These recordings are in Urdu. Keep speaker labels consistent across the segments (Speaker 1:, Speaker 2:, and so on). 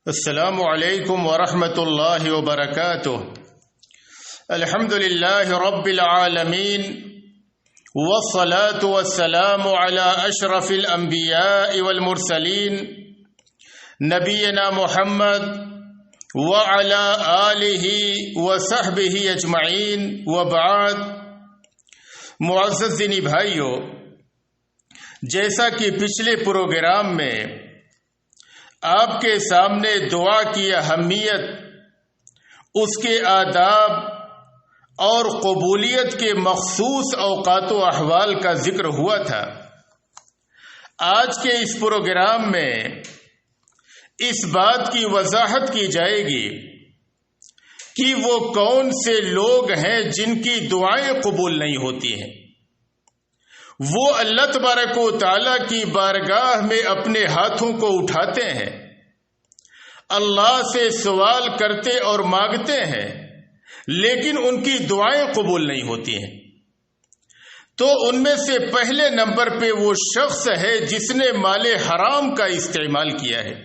Speaker 1: السلام علیکم ورحمۃ اللہ وبرکاتہ۔ الحمد للہ رب العالمین والصلاة والسلام علی اشرف الانبیاء والمرسلین نبینا محمد وعلی آلہ وصحبہ اجمعین وبعد۔ معزز دینی بھائیو، جیسا کہ پچھلے پروگرام میں آپ کے سامنے دعا کی اہمیت، اس کے آداب اور قبولیت کے مخصوص اوقات و احوال کا ذکر ہوا تھا، آج کے اس پروگرام میں اس بات کی وضاحت کی جائے گی کہ وہ کون سے لوگ ہیں جن کی دعائیں قبول نہیں ہوتی ہیں۔ وہ اللہ تبارک و تعالیٰ کی بارگاہ میں اپنے ہاتھوں کو اٹھاتے ہیں، اللہ سے سوال کرتے اور مانگتے ہیں، لیکن ان کی دعائیں قبول نہیں ہوتی ہیں۔ تو ان میں سے پہلے نمبر پہ وہ شخص ہے جس نے مال حرام کا استعمال کیا ہے۔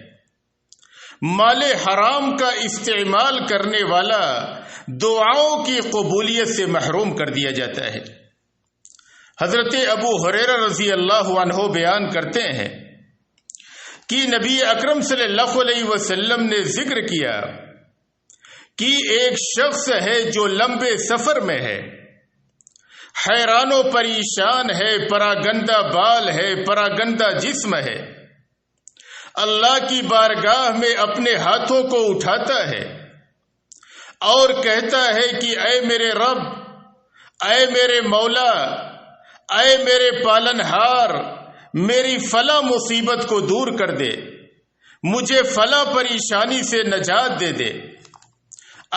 Speaker 1: مال حرام کا استعمال کرنے والا دعاؤں کی قبولیت سے محروم کر دیا جاتا ہے۔ حضرت ابو ہریرہ رضی اللہ عنہ بیان کرتے ہیں کہ نبی اکرم صلی اللہ علیہ وسلم نے ذکر کیا کہ ایک شخص ہے جو لمبے سفر میں ہے، حیران و پریشان ہے، پراگندہ بال ہے، پراگندہ جسم ہے، اللہ کی بارگاہ میں اپنے ہاتھوں کو اٹھاتا ہے اور کہتا ہے کہ اے میرے رب، اے میرے مولا، اے میرے پالنہار، میری فلاں مصیبت کو دور کر دے، مجھے فلاں پریشانی سے نجات دے دے۔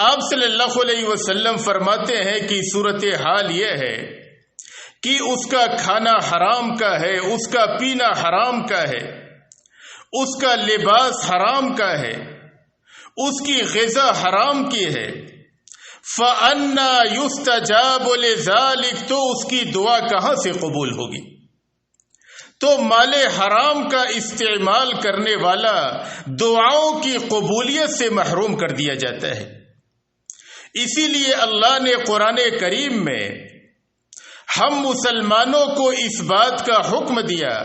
Speaker 1: آپ صلی اللہ علیہ وسلم فرماتے ہیں کہ صورتحال یہ ہے کہ اس کا کھانا حرام کا ہے، اس کا پینا حرام کا ہے، اس کا لباس حرام کا ہے، اس کی غذا حرام کی ہے۔ فَأَنَّا يُسْتَجَابُ لِذَلِكَ، تو اس کی دعا کہاں سے قبول ہوگی؟ تو مال حرام کا استعمال کرنے والا دعاؤں کی قبولیت سے محروم کر دیا جاتا ہے۔ اسی لیے اللہ نے قرآن کریم میں ہم مسلمانوں کو اس بات کا حکم دیا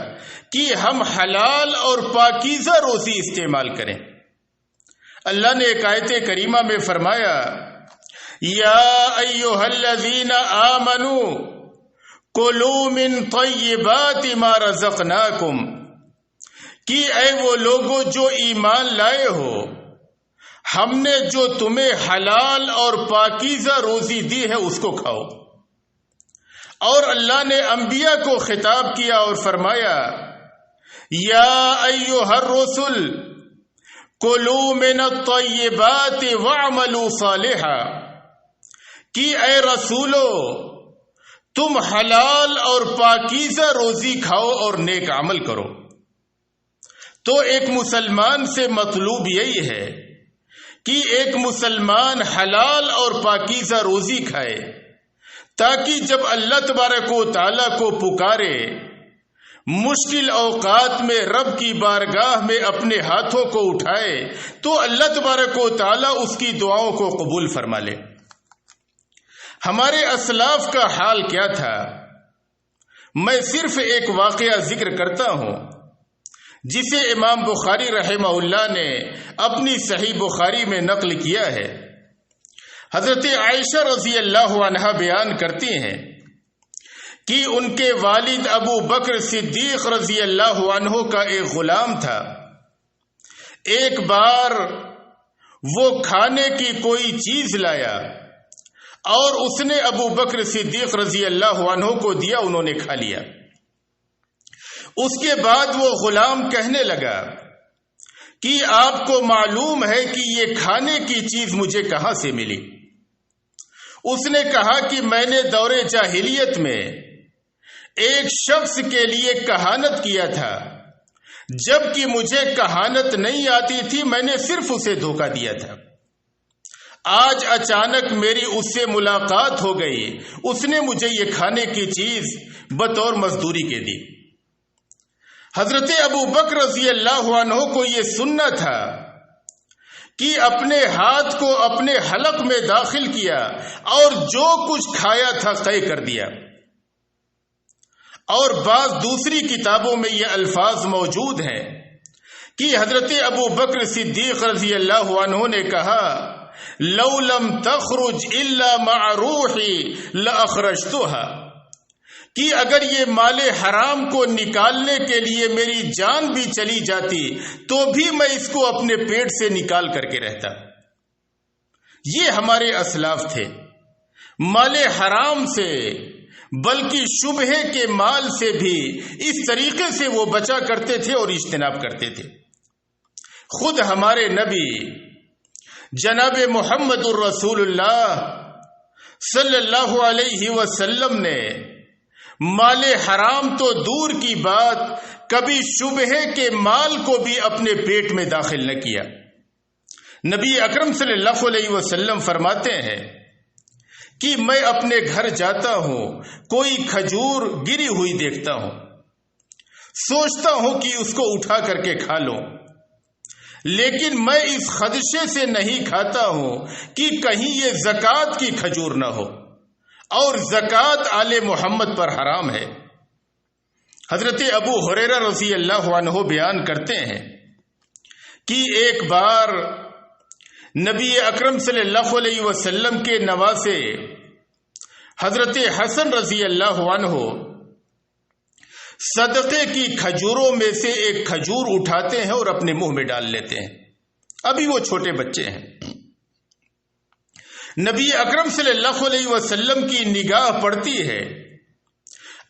Speaker 1: کہ ہم حلال اور پاکیزہ روزی استعمال کریں۔ اللہ نے ایک آیت کریمہ میں فرمایا، یا ایھا الذین آمنوا کلوا من طیبات ما رزقناکم، کہ اے وہ لوگوں جو ایمان لائے ہو، ہم نے جو تمہیں حلال اور پاکیزہ روزی دی ہے اس کو کھاؤ۔ اور اللہ نے انبیاء کو خطاب کیا اور فرمایا، یا ایھا الرسل کلوا من الطیبات واعملوا صالحا، کہ اے رسولو تم حلال اور پاکیزہ روزی کھاؤ اور نیک عمل کرو۔ تو ایک مسلمان سے مطلوب یہی ہے کہ ایک مسلمان حلال اور پاکیزہ روزی کھائے، تاکہ جب اللہ تبارک و تعالیٰ کو پکارے، مشکل اوقات میں رب کی بارگاہ میں اپنے ہاتھوں کو اٹھائے تو اللہ تبارک و تعالیٰ اس کی دعاؤں کو قبول فرما لے۔ ہمارے اسلاف کا حال کیا تھا؟ میں صرف ایک واقعہ ذکر کرتا ہوں جسے امام بخاری رحمہ اللہ نے اپنی صحیح بخاری میں نقل کیا ہے۔ حضرت عائشہ رضی اللہ عنہا بیان کرتی ہیں کہ ان کے والد ابو بکر صدیق رضی اللہ عنہ کا ایک غلام تھا۔ ایک بار وہ کھانے کی کوئی چیز لایا اور اس نے ابو بکر صدیق رضی اللہ عنہ کو دیا، انہوں نے کھا لیا۔ اس کے بعد وہ غلام کہنے لگا کہ آپ کو معلوم ہے کہ یہ کھانے کی چیز مجھے کہاں سے ملی؟ اس نے کہا کہ میں نے دور جاہلیت میں ایک شخص کے لیے کہانت کیا تھا، جب کہ مجھے کہانت نہیں آتی تھی، میں نے صرف اسے دھوکہ دیا تھا۔ آج اچانک میری اس سے ملاقات ہو گئی، اس نے مجھے یہ کھانے کی چیز بطور مزدوری کے دی۔ حضرت ابو بکر رضی اللہ عنہ کو یہ سننا تھا کہ اپنے ہاتھ کو اپنے حلق میں داخل کیا اور جو کچھ کھایا تھا قے کر دیا۔ اور بعض دوسری کتابوں میں یہ الفاظ موجود ہیں کہ حضرت ابو بکر صدیق رضی اللہ عنہ نے کہا لو لم تخرج الا مع روحی لاخرجتها، کہ اگر یہ مال حرام کو نکالنے کے لیے میری جان بھی چلی جاتی تو بھی میں اس کو اپنے پیٹ سے نکال کر کے رہتا۔ یہ ہمارے اسلاف تھے، مال حرام سے بلکہ شبہے کے مال سے بھی اس طریقے سے وہ بچا کرتے تھے اور اجتناب کرتے تھے۔ خود ہمارے نبی جناب محمد الرسول اللہ صلی اللہ علیہ وسلم نے مال حرام تو دور کی بات کبھی شبہے کے مال کو بھی اپنے پیٹ میں داخل نہ کیا۔ نبی اکرم صلی اللہ علیہ وسلم فرماتے ہیں کہ میں اپنے گھر جاتا ہوں، کوئی کھجور گری ہوئی دیکھتا ہوں، سوچتا ہوں کہ اس کو اٹھا کر کے کھا لوں، لیکن میں اس خدشے سے نہیں کھاتا ہوں کہ کہیں یہ زکوٰۃ کی کھجور نہ ہو، اور زکوٰۃ آل محمد پر حرام ہے۔ حضرت ابو ہریرہ رضی اللہ عنہ بیان کرتے ہیں کہ ایک بار نبی اکرم صلی اللہ علیہ وسلم کے نواسے حضرت حسن رضی اللہ عنہ صدقے کی کھجوروں میں سے ایک کھجور اٹھاتے ہیں اور اپنے منہ میں ڈال لیتے ہیں، ابھی وہ چھوٹے بچے ہیں۔ نبی اکرم صلی اللہ علیہ وسلم کی نگاہ پڑتی ہے،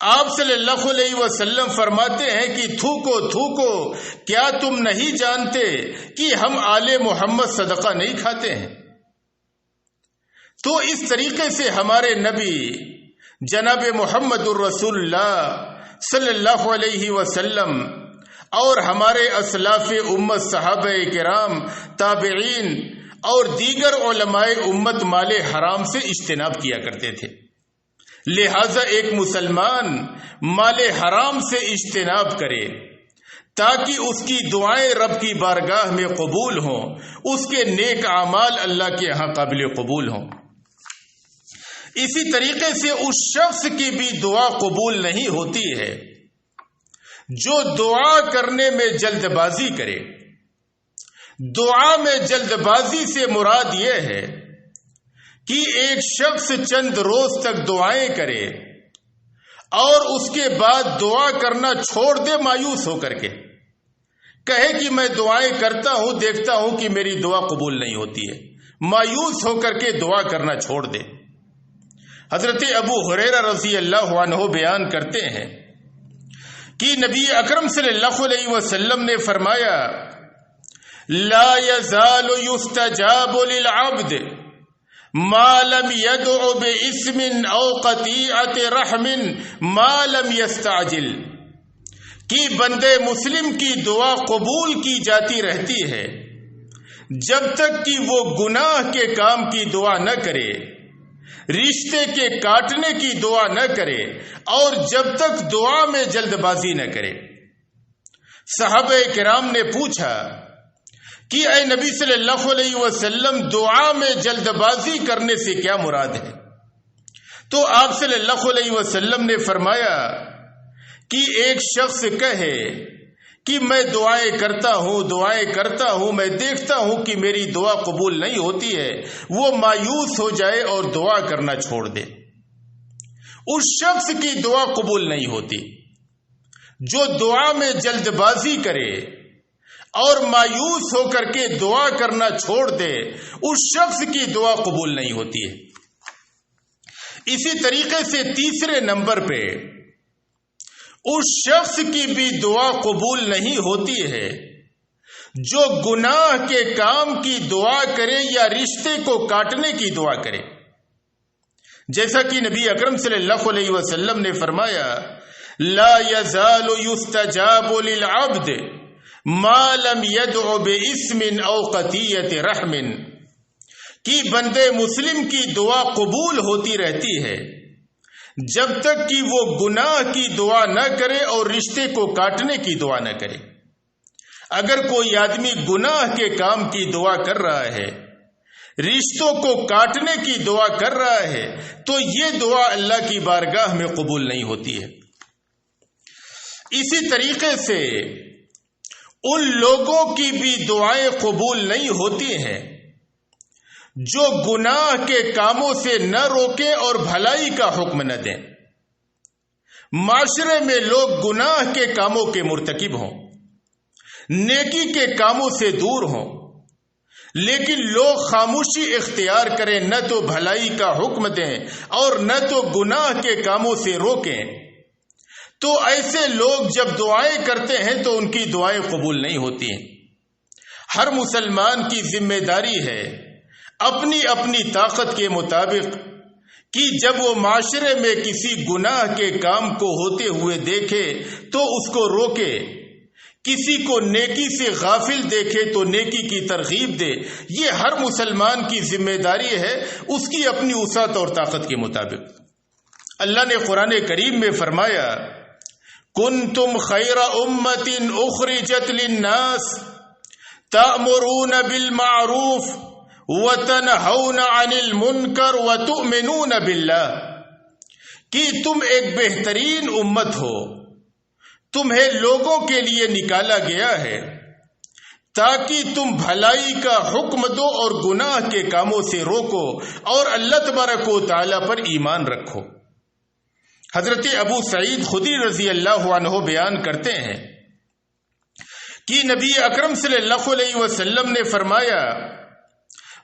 Speaker 1: آپ صلی اللہ علیہ وسلم فرماتے ہیں کہ تھوکو تھوکو، کیا تم نہیں جانتے کہ ہم آل محمد صدقہ نہیں کھاتے ہیں؟ تو اس طریقے سے ہمارے نبی جناب محمد الرسول اللہ صلی اللہ علیہ وسلم اور ہمارے اسلاف امت صحابہ کرام، تابعین اور دیگر علماء امت مال حرام سے اجتناب کیا کرتے تھے۔ لہذا ایک مسلمان مال حرام سے اجتناب کرے تاکہ اس کی دعائیں رب کی بارگاہ میں قبول ہوں، اس کے نیک اعمال اللہ کے ہاں قابل قبول ہوں۔ اسی طریقے سے اس شخص کی بھی دعا قبول نہیں ہوتی ہے جو دعا کرنے میں جلد بازی کرے۔ دعا میں جلد بازی سے مراد یہ ہے کہ ایک شخص چند روز تک دعائیں کرے اور اس کے بعد دعا کرنا چھوڑ دے، مایوس ہو کر کے کہے کہ میں دعائیں کرتا ہوں، دیکھتا ہوں کہ میری دعا قبول نہیں ہوتی ہے، مایوس ہو کر کے دعا کرنا چھوڑ دے۔ حضرت ابو ہریرہ رضی اللہ عنہ بیان کرتے ہیں کہ نبی اکرم صلی اللہ علیہ وسلم نے فرمایا لا يزال يستجاب للعبد ما لم يدع باسم او قطيعة رحم ما لم يستعجل، کہ بندے مسلم کی دعا قبول کی جاتی رہتی ہے جب تک کہ وہ گناہ کے کام کی دعا نہ کرے، رشتے کے کاٹنے کی دعا نہ کرے، اور جب تک دعا میں جلد بازی نہ کرے۔ صحابہ کرام نے پوچھا کہ اے نبی صلی اللہ علیہ وسلم، دعا میں جلد بازی کرنے سے کیا مراد ہے؟ تو آپ صلی اللہ علیہ وسلم نے فرمایا کہ ایک شخص کہے کہ میں دعائیں کرتا ہوں، میں دیکھتا ہوں کہ میری دعا قبول نہیں ہوتی ہے، وہ مایوس ہو جائے اور دعا کرنا چھوڑ دے، اس شخص کی دعا قبول نہیں ہوتی۔ جو دعا میں جلد بازی کرے اور مایوس ہو کر کے دعا کرنا چھوڑ دے، اس شخص کی دعا قبول نہیں ہوتی ہے۔ اسی طریقے سے تیسرے نمبر پہ اس شخص کی بھی دعا قبول نہیں ہوتی ہے جو گناہ کے کام کی دعا کرے یا رشتے کو کاٹنے کی دعا کرے۔ جیسا کہ نبی اکرم صلی اللہ علیہ وسلم نے فرمایا لا يزال يستجاب للعبد ما لم يدع باسم او قطيعة رحم، کہ بندے مسلم کی دعا قبول ہوتی رہتی ہے جب تک کہ وہ گناہ کی دعا نہ کرے اور رشتے کو کاٹنے کی دعا نہ کرے۔ اگر کوئی آدمی گناہ کے کام کی دعا کر رہا ہے، رشتوں کو کاٹنے کی دعا کر رہا ہے، تو یہ دعا اللہ کی بارگاہ میں قبول نہیں ہوتی ہے۔ اسی طریقے سے ان لوگوں کی بھی دعائیں قبول نہیں ہوتی ہیں جو گناہ کے کاموں سے نہ روکیں اور بھلائی کا حکم نہ دیں۔ معاشرے میں لوگ گناہ کے کاموں کے مرتکب ہوں، نیکی کے کاموں سے دور ہوں، لیکن لوگ خاموشی اختیار کریں، نہ تو بھلائی کا حکم دیں اور نہ تو گناہ کے کاموں سے روکیں، تو ایسے لوگ جب دعائیں کرتے ہیں تو ان کی دعائیں قبول نہیں ہوتی ہیں۔ ہر مسلمان کی ذمہ داری ہے اپنی اپنی طاقت کے مطابق کہ جب وہ معاشرے میں کسی گناہ کے کام کو ہوتے ہوئے دیکھے تو اس کو روکے، کسی کو نیکی سے غافل دیکھے تو نیکی کی ترغیب دے۔ یہ ہر مسلمان کی ذمہ داری ہے، اس کی اپنی وسعت اور طاقت کے مطابق۔ اللہ نے قرآن کریم میں فرمایا، کنتم خیر امت اخرجت للناس تأمرون بالمعروف وتنہون عن المنکر وتؤمنون باللہ، کہ تم ایک بہترین امت ہو، تمہیں لوگوں کے لیے نکالا گیا ہے تاکہ تم بھلائی کا حکم دو اور گناہ کے کاموں سے روکو اور اللہ تبارک و تعالی پر ایمان رکھو۔ حضرت ابو سعید خدری رضی اللہ عنہ بیان کرتے ہیں کہ نبی اکرم صلی اللہ علیہ وسلم نے فرمایا،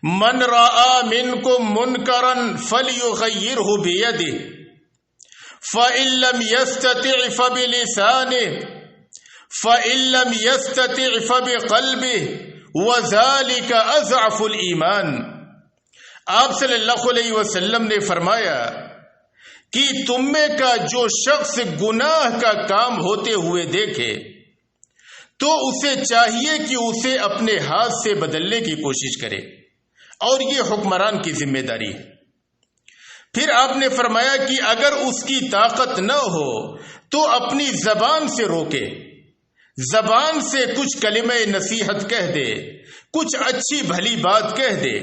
Speaker 1: من رأى منکم منکرا فلیغیرہ بیدہ فإن لم يستطع فبلسانه فإن لم يستطع فبقلبه وذلك اضعف الایمان۔ آپ صلی اللہ علیہ وسلم نے فرمایا کہ تم میں کا جو شخص گناہ کا کام ہوتے ہوئے دیکھے تو اسے چاہیے کہ اسے اپنے ہاتھ سے بدلنے کی کوشش کرے، اور یہ حکمران کی ذمہ داری ہے۔ پھر آپ نے فرمایا کہ اگر اس کی طاقت نہ ہو تو اپنی زبان سے روکے، زبان سے کچھ کلمہ نصیحت کہہ دے، کچھ اچھی بھلی بات کہہ دے۔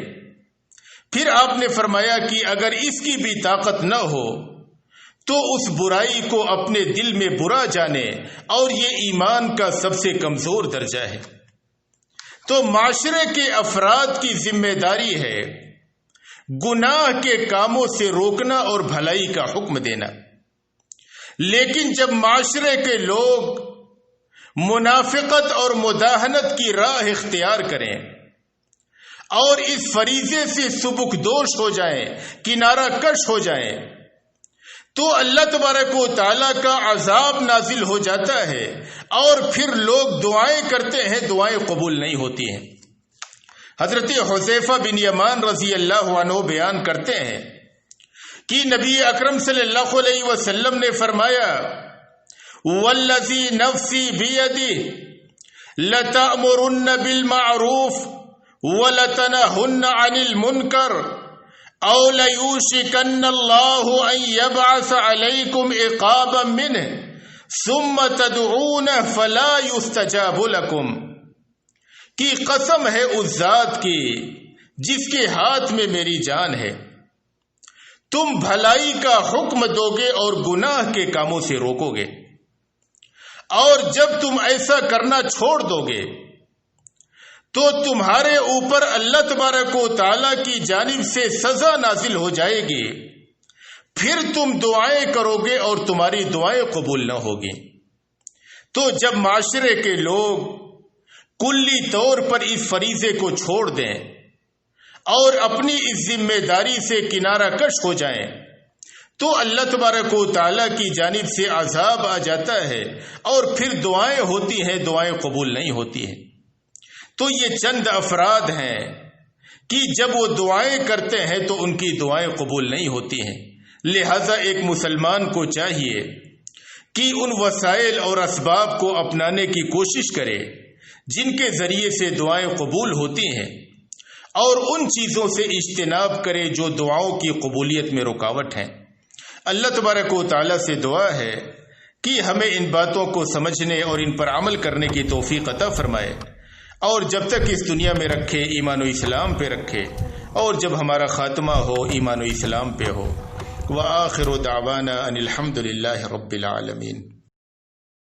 Speaker 1: پھر آپ نے فرمایا کہ اگر اس کی بھی طاقت نہ ہو تو اس برائی کو اپنے دل میں برا جانے، اور یہ ایمان کا سب سے کمزور درجہ ہے۔ تو معاشرے کے افراد کی ذمہ داری ہے گناہ کے کاموں سے روکنا اور بھلائی کا حکم دینا، لیکن جب معاشرے کے لوگ منافقت اور مداہنت کی راہ اختیار کریں اور اس فریضے سے سبکدوش ہو جائیں، کنارہ کش ہو جائیں، تو اللہ تبارک و تعالیٰ کا عذاب نازل ہو جاتا ہے، اور پھر لوگ دعائیں کرتے ہیں، دعائیں قبول نہیں ہوتی ہیں۔ حضرت حذیفہ بن یمان رضی اللہ عنہ بیان کرتے ہیں کہ نبی اکرم صلی اللہ علیہ وسلم نے فرمایا، والذی نفسی بیدہ لتأمرن بالمعروف ولتنہن عن المنکر او لیوشکن اللہ ان یبعث علیکم عقابا منہ ثم تدعون فلا یستجاب لکم، کی قسم ہے اس ذات کی جس کے ہاتھ میں میری جان ہے، تم بھلائی کا حکم دو گے اور گناہ کے کاموں سے روکو گے، اور جب تم ایسا کرنا چھوڑ دو گے تو تمہارے اوپر اللہ تبارک و تعالیٰ کی جانب سے سزا نازل ہو جائے گی، پھر تم دعائیں کرو گے اور تمہاری دعائیں قبول نہ ہوگی۔ تو جب معاشرے کے لوگ کلی طور پر اس فریضے کو چھوڑ دیں اور اپنی اس ذمہ داری سے کنارہ کش ہو جائیں تو اللہ تبارک و تعالیٰ کی جانب سے عذاب آ جاتا ہے، اور پھر دعائیں ہوتی ہیں، دعائیں قبول نہیں ہوتی ہیں۔ تو یہ چند افراد ہیں کہ جب وہ دعائیں کرتے ہیں تو ان کی دعائیں قبول نہیں ہوتی ہیں۔ لہذا ایک مسلمان کو چاہیے کہ ان وسائل اور اسباب کو اپنانے کی کوشش کرے جن کے ذریعے سے دعائیں قبول ہوتی ہیں، اور ان چیزوں سے اجتناب کرے جو دعاؤں کی قبولیت میں رکاوٹ ہیں۔ اللہ تبارک و تعالیٰ سے دعا ہے کہ ہمیں ان باتوں کو سمجھنے اور ان پر عمل کرنے کی توفیق عطا فرمائے، اور جب تک اس دنیا میں رکھے ایمان و اسلام پہ رکھے، اور جب ہمارا خاتمہ ہو ایمان و اسلام پہ ہو۔ وآخر دعوانا ان الحمد للہ رب العالمین۔